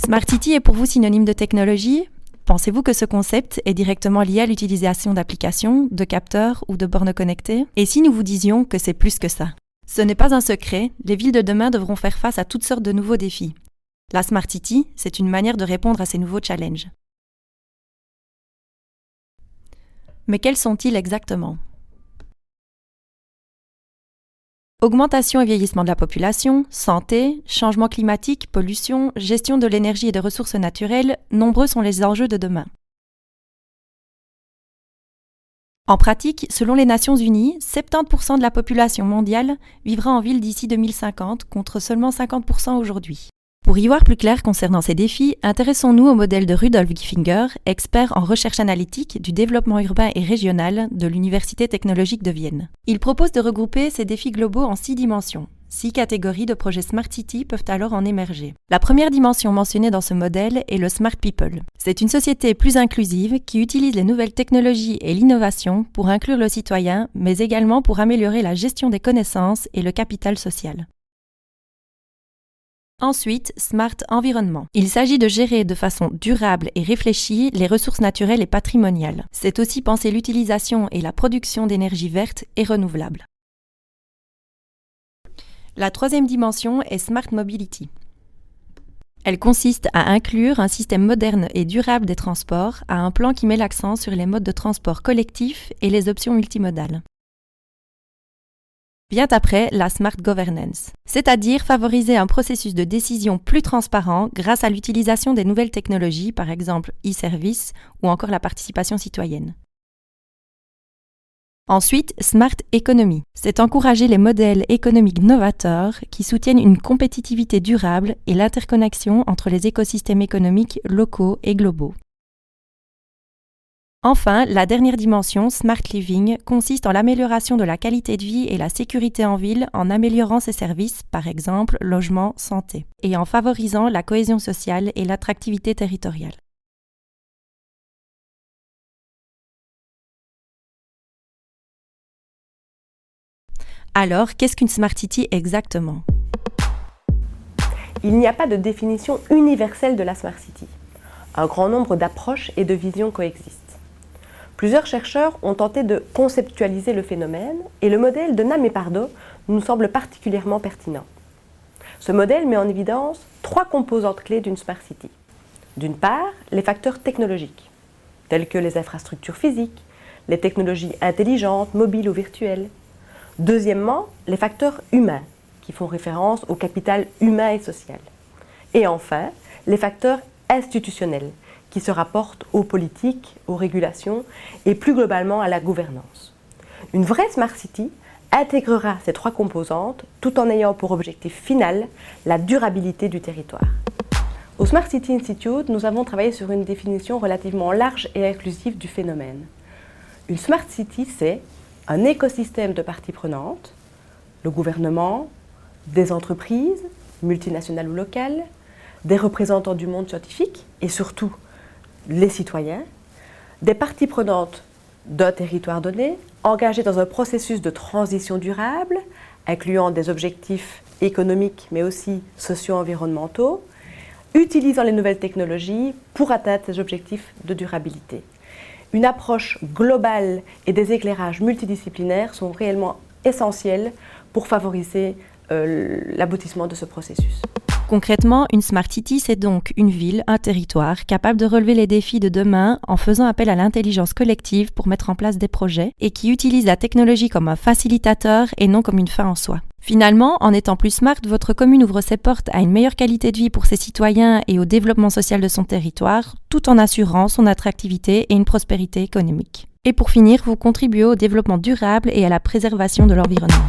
Smart City est pour vous synonyme de technologie ? Pensez-vous que ce concept est directement lié à l'utilisation d'applications, de capteurs ou de bornes connectées ? Et si nous vous disions que c'est plus que ça ? Ce n'est pas un secret, les villes de demain devront faire face à toutes sortes de nouveaux défis. La Smart City, c'est une manière de répondre à ces nouveaux challenges. Mais quels sont-ils exactement ? Augmentation et vieillissement de la population, santé, changement climatique, pollution, gestion de l'énergie et des ressources naturelles, nombreux sont les enjeux de demain. En pratique, selon les Nations Unies, 70% de la population mondiale vivra en ville d'ici 2050 contre seulement 50% aujourd'hui. Pour y voir plus clair concernant ces défis, intéressons-nous au modèle de Rudolf Gifinger, expert en recherche analytique du développement urbain et régional de l'Université technologique de Vienne. Il propose de regrouper ces défis globaux en 6 dimensions. 6 catégories de projets Smart City peuvent alors en émerger. La première dimension mentionnée dans ce modèle est le Smart People. C'est une société plus inclusive qui utilise les nouvelles technologies et l'innovation pour inclure le citoyen, mais également pour améliorer la gestion des connaissances et le capital social. Ensuite, Smart Environnement. Il s'agit de gérer de façon durable et réfléchie les ressources naturelles et patrimoniales. C'est aussi penser l'utilisation et la production d'énergie verte et renouvelable. La troisième dimension est Smart Mobility. Elle consiste à inclure un système moderne et durable des transports à un plan qui met l'accent sur les modes de transport collectifs et les options multimodales. Vient après la Smart Governance, c'est-à-dire favoriser un processus de décision plus transparent grâce à l'utilisation des nouvelles technologies, par exemple e-services ou encore la participation citoyenne. Ensuite, Smart Economy, c'est encourager les modèles économiques novateurs qui soutiennent une compétitivité durable et l'interconnexion entre les écosystèmes économiques locaux et globaux. Enfin, la dernière dimension, Smart Living, consiste en l'amélioration de la qualité de vie et la sécurité en ville en améliorant ses services, par exemple logement, santé, et en favorisant la cohésion sociale et l'attractivité territoriale. Alors, qu'est-ce qu'une Smart City exactement ? Il n'y a pas de définition universelle de la Smart City. Un grand nombre d'approches et de visions coexistent. Plusieurs chercheurs ont tenté de conceptualiser le phénomène et le modèle de Nam et Pardo nous semble particulièrement pertinent. Ce modèle met en évidence 3 composantes clés d'une Smart City. D'une part, les facteurs technologiques, tels que les infrastructures physiques, les technologies intelligentes, mobiles ou virtuelles. Deuxièmement, les facteurs humains, qui font référence au capital humain et social. Et enfin, les facteurs institutionnels, qui se rapportent aux politiques, aux régulations et plus globalement à la gouvernance. Une vraie Smart City intégrera ces 3 composantes tout en ayant pour objectif final la durabilité du territoire. Au Smart City Institute, nous avons travaillé sur une définition relativement large et inclusive du phénomène. Une Smart City, c'est un écosystème de parties prenantes, le gouvernement, des entreprises, multinationales ou locales, des représentants du monde scientifique et surtout les citoyens, des parties prenantes d'un territoire donné, engagées dans un processus de transition durable, incluant des objectifs économiques mais aussi socio-environnementaux, utilisant les nouvelles technologies pour atteindre ces objectifs de durabilité. Une approche globale et des éclairages multidisciplinaires sont réellement essentiels pour favoriser l'aboutissement de ce processus. Concrètement, une Smart City, c'est donc une ville, un territoire capable de relever les défis de demain en faisant appel à l'intelligence collective pour mettre en place des projets et qui utilise la technologie comme un facilitateur et non comme une fin en soi. Finalement, en étant plus smart, votre commune ouvre ses portes à une meilleure qualité de vie pour ses citoyens et au développement social de son territoire, tout en assurant son attractivité et une prospérité économique. Et pour finir, vous contribuez au développement durable et à la préservation de l'environnement.